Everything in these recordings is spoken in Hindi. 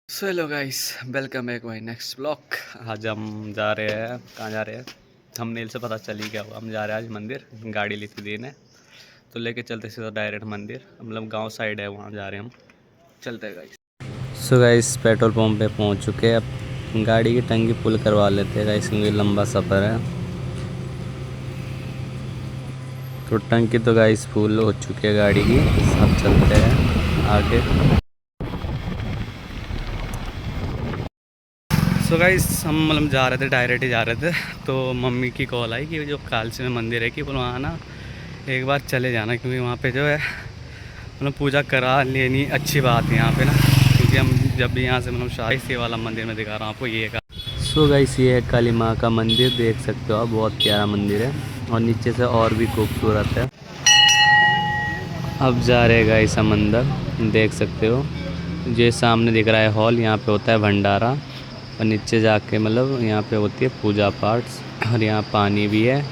So hello guys, welcome back my next blog. आज हम जा रहे हैं, कहाँ जा रहे हैं? थंबनेल से पता चल ही गया होगा। हम जा रहे हैं आज मंदिर, गाड़ी ली थी दी ने, तो लेके चलते सीधा डायरेक्ट मंदिर। मतलब गांव साइड है, वहाँ जा रहे हैं हम। चलते हैं guys. So guys, petrol pump पे पहुँच चुके हैं। अब गाड़ी की टंकी फुल करवा लेते हैं गाइस, क्योंकि लंबा सफ़र है। तो टंकी तो गाइस फुल हो चुकी है गाड़ी की। अब चलते हैं आगे। सो गाइस, हम मतलब जा रहे थे, डायरेक्ट ही जा रहे थे, तो मम्मी की कॉल आई कि जो कालसी में मंदिर है कि बोलो वहाँ ना एक बार चले जाना, क्योंकि वहाँ पे जो है मतलब पूजा करा लेनी अच्छी बात है यहाँ पे ना। क्योंकि हम जब भी यहाँ से मतलब शाही से वाला मंदिर में दिखा रहा हूँ आपको ये का। सो गाइस, ये है काली माँ का मंदिर, देख सकते हो आप, बहुत प्यारा मंदिर है और नीचे से और भी खूबसूरत है। अब जा रहे गाइस हम अंदर, देख सकते हो ये सामने दिख रहा है हॉल, यहाँ पे होता है भंडारा। और नीचे जाके मतलब यहाँ पे होती है पूजा पाठ, और यहाँ पानी भी है।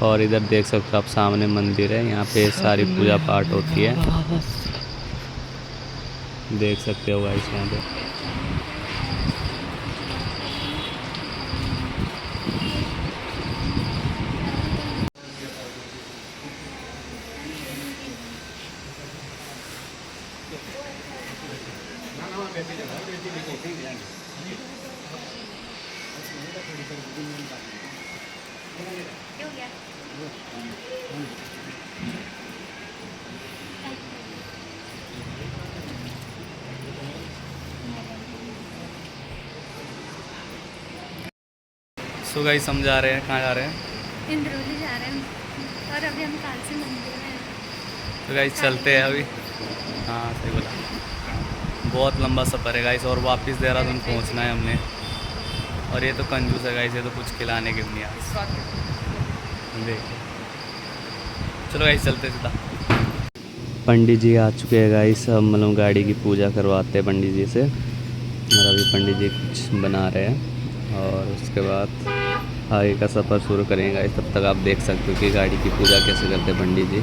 और इधर देख सकते हो आप, सामने मंदिर है, यहाँ पे सारी पूजा पाठ होती है, देख सकते हो गाइस यहाँ पे। सो गाइस, हम जा रहे हैं, कहाँ जा रहे हैं? इंद्रौली जा रहे हैं और अभी हम कालसी मंदिर में हैं। तो गाइस चलते हैं अभी। हाँ सही बोला, बहुत लंबा सफ़र है गाइस, और वापस देहरादून पहुँचना है हमने। और ये तो कंजूस है गाइस, ये तो कुछ खिलाने के भी नहीं आ। देखो, चलो गाइस चलते सीधा। पंडित जी आ चुके हैं गाइस, अब मतलब गाड़ी की पूजा करवाते हैं पंडित जी से। और अभी पंडित जी कुछ बना रहे हैं, और उसके बाद आगे का सफ़र शुरू करेंगे गाइस। तब तक आप देख सकते हो कि गाड़ी की पूजा कैसे करते हैं पंडित जी।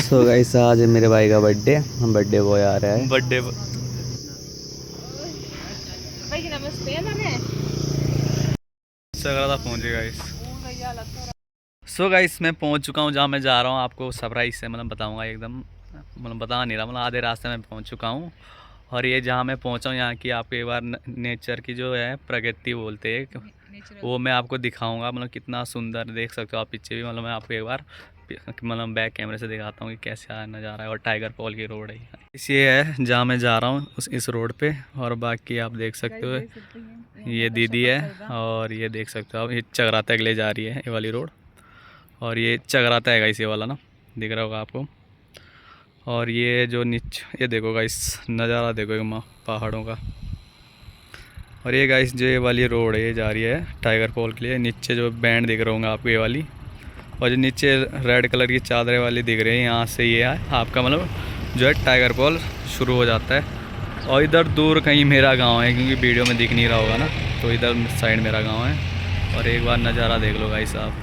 सो गाइस, आज है मेरे भाई का बर्थडे, बर्थडे बॉय आ रहा है। बर्थडे भाई नमस्ते मैंने पहुँचे गाइस। सो गाइस, मैं पहुँच चुका हूँ जहाँ मैं जा रहा हूँ। आपको सरप्राइज से मतलब बताऊँगा, एकदम मतलब बता नहीं रहा, मतलब आधे रास्ते में पहुँच चुका हूँ। और ये जहाँ मैं पहुँचा हूँ, यहाँ की आपको एक बार नेचर की जो है प्रकृति बोलते हैं, वो मैं आपको दिखाऊंगा। मतलब कितना सुंदर, देख सकते हो आप पीछे भी। मतलब मैं आपको एक बार मतलब बैक कैमरे से दिखाता हूँ कि कैसा नज़ारा है। और टाइगर फॉल की रोड है ये है जहाँ मैं जा रहा हूँ, इस रोड पे। और बाकी आप देख सकते हो ये दीदी है, और ये देख सकते हो आप, ये चगराता के लिए जा रही है ये वाली रोड। और ये चगराता है गाइस, ये वाला ना, दिख रहा होगा आपको। और ये जो नीचे ये देखो गाइस, नज़ारा देखो पहाड़ों का। और ये गाइस जो ये वाली रोड है, ये जा रही है टाइगर फॉल के लिए। नीचे जो बैंड दिख रहे होंगे आपको, ये वाली, और जो नीचे रेड कलर की चादरें वाली दिख रही है, यहाँ से ये है आपका मतलब जो है टाइगर फॉल शुरू हो जाता है। और इधर दूर कहीं मेरा गांव है, क्योंकि वीडियो में दिख नहीं रहा होगा ना, तो इधर साइड मेरा गांव है। और एक बार नज़ारा देख लो गाइस आप।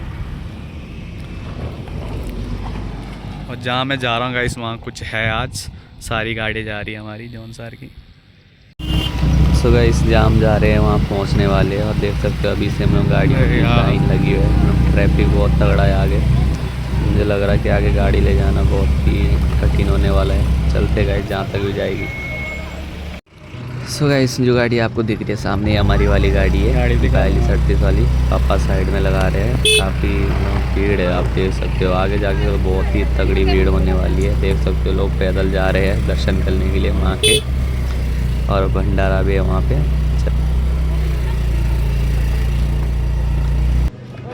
और जहाँ मैं जा रहा हूँ गाइस, वहाँ कुछ है आज, सारी गाड़ी जा रही है हमारी जौनसार की। सो गाइस, जहाँ हम जा रहे हैं वहाँ पहुँचने वाले हैं। और देख सकते हो अभी से हम लोग गाड़ी की लाइन लगी हुई है, ट्रैफिक बहुत तगड़ा है आगे। मुझे लग रहा है कि आगे गाड़ी ले जाना बहुत ही कठिन होने वाला है। चलते गाइस जहाँ तक भी जाएगी। सो गाइस, जो गाड़ी आपको दिख रही है सामने, हमारी वाली गाड़ी है, गाड़ी 42-38 वाली। पापा साइड में लगा रहे हैं। काफ़ी भीड़ है, आप देख सकते हो। आगे जाके तो बहुत ही तगड़ी भीड़ होने वाली है। देख सकते हो लोग पैदल जा रहे हैं दर्शन करने के लिए माँ के। और भंडारा भी है वहाँ पे।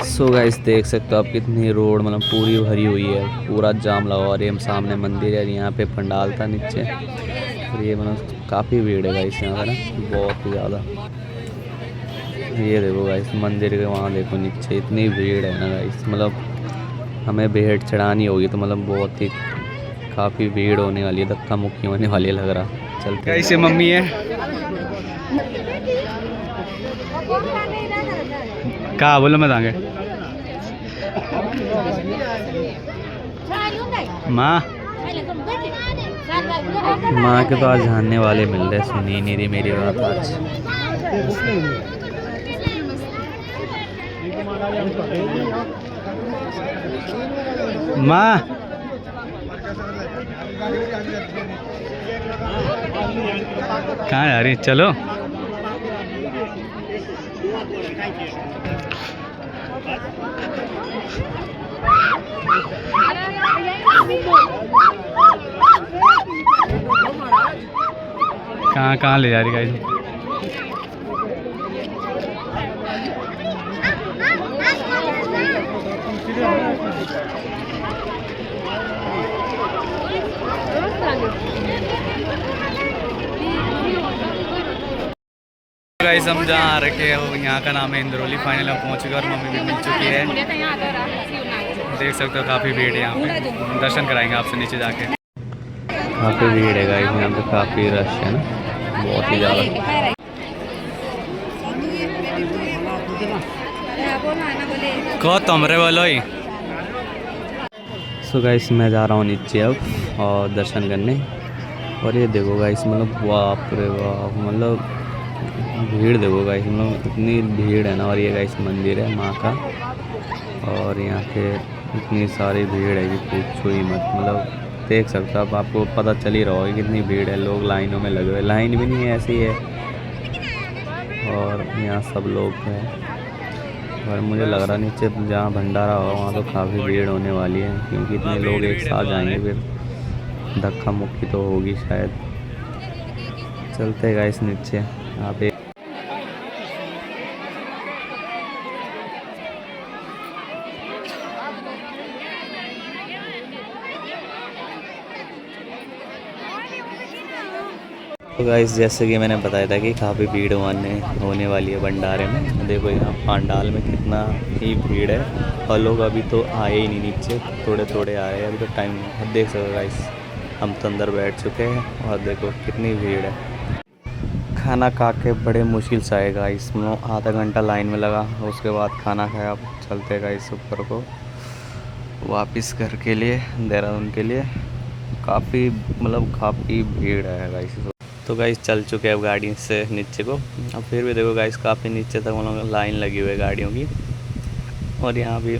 सो गाइस, देख सकते हो आप कितनी रोड मतलब पूरी भरी हुई है, पूरा जाम लगा। और ये सामने मंदिर है, यहाँ पे पंडाल था नीचे। और ये मतलब काफ़ी भीड़ है गाइस यहाँ पे ना, बहुत ही ज़्यादा। ये देखो गाइस मंदिर के वहाँ देखो नीचे इतनी भीड़ है ना गाइस, मतलब हमें भेंट चढ़ानी होगी तो मतलब बहुत ही काफ़ी भीड़ होने वाली है, धक्का मुक्की होने वाली है लग रहा। चलते कैसे मम्मी है कहाँ बोलो मैं तांगे माँ माँ के तो आज जानने वाले मिल रहे, सुनी नहीं रही मेरी बात आज। माँ कहाँ जा रही, चलो कहाँ ले जा रही गाइस। गाइस हम जहाँ रखे हैं वो यहाँ का नाम है इंद्रौली। फाइनल हम पहुँच चुके और मम्मी भी मिल चुकी है। देख सकते हो काफ़ी भीड़ है यहाँ पे, दर्शन कराएंगे आपसे नीचे जाके। काफ़ी भीड़ है गाइस यहाँ पे, काफ़ी रश है ना, बहुत ही ज़्यादा। को तुमरे बोलो ही। सो गाइस मैं जा रहा हूँ नीचे अब और दर्शन करने। और ये देखो गाइस मतलब बाप रे बाप, मतलब भीड़ देखो गाइस, मतलब इतनी भीड़ है ना। और ये गाइस मंदिर है माँ का, और यहाँ पे इतनी सारी भीड़ है कि पूछो ही मत। मतलब देख सकते हो आप, आपको पता चल ही रहा होगा कितनी भीड़ है, लोग लाइनों में लगे हुए। लाइन भी नहीं है, ऐसी है। और यहाँ सब लोग हैं और मुझे लग रहा नीचे जहाँ भंडारा होगा वहाँ तो काफ़ी भीड़ होने वाली है, क्योंकि इतने लोग एक साथ जाएंगे फिर धक्का मुक्की तो होगी शायद। चलते गाइस नीचे आप एक तो गाइस जैसे कि मैंने बताया था कि काफ़ी भीड़ होने वाली है भंडारे में। देखो यहाँ पंडाल में कितना ही भीड़ है, और लोग अभी तो आए ही नहीं नीचे, थोड़े थोड़े आ रहे हैं अभी तो टाइम नहीं। अब देख सकते गाइस हम तो अंदर बैठ चुके हैं और देखो कितनी भीड़ है। खाना खा के बड़े मुश्किल से आए गाइस, मतलब आधा घंटा लाइन में लगा, उसके बाद खाना खाया। अब चलते गाइस ऊपर को वापस घर के लिए, देहरादून के लिए। काफ़ी भीड़ है गाइस। तो गाइस चल चुके हैं अब गाड़ी से नीचे को। अब फिर भी देखो गाइस काफ़ी नीचे तक मतलब लाइन लगी हुई है गाड़ियों की। और यहाँ भी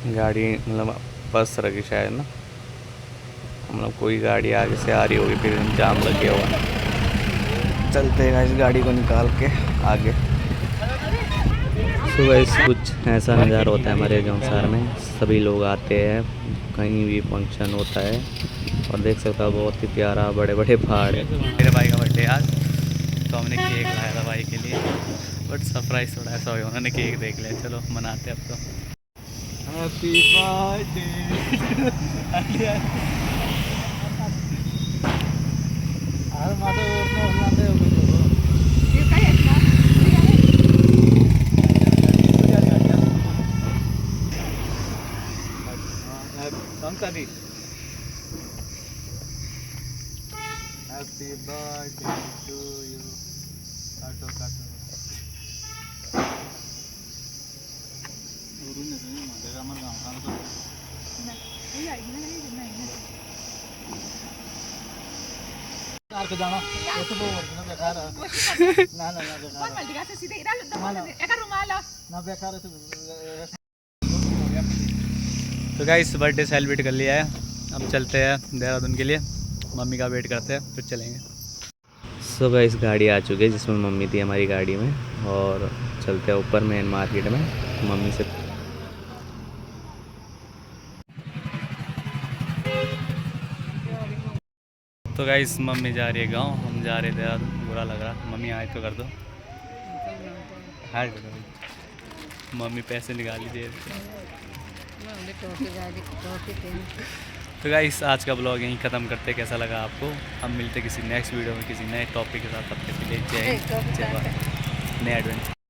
गाड़ी मतलब बस रखी शायद ना, मतलब कोई गाड़ी आगे से आ रही होगी, फिर जाम लग गया हुआ। चलते हैं गाइस गाड़ी को निकाल के आगे। तो गाइस कुछ ऐसा नज़ारा होता है हमारे जौनसार में, सभी लोग आते हैं, कहीं भी फंक्शन होता है। और देख सकता हो बहुत ही प्यारा बड़े बड़े पहाड़ है। मेरे भाई का बर्थडे आज, तो हमने केक लाया था भाई के लिए, बट सरप्राइज थोड़ा ऐसा हो, उन्होंने केक देख लिया। चलो मनाते अब तो। Happy birthday Happy birthday to you. काटो काटो। तो गाइस बर्थडे सेलिब्रेट कर लिया है, अब चलते हैं देहरादून के लिए। मम्मी का वेट करते हैं फिर चलेंगे। सो गाइस गाड़ी आ चुकी है जिसमें मम्मी थी हमारी गाड़ी में, और चलते हैं ऊपर मेन मार्केट में मम्मी से। तो गाइस मम्मी जा रही है गांव, हम जा रहे थे यार, बुरा लग रहा। मम्मी आए तो कर दो, हाय कर दो। मम्मी पैसे निकाल लीजिए। तो गाइस आज का ब्लॉग यहीं ख़त्म करते, कैसा लगा आपको। हम मिलते किसी नेक्स्ट वीडियो में किसी नए टॉपिक के साथ। तब तक के लिए जय हिंद, जय भारत, नए एडवेंचर।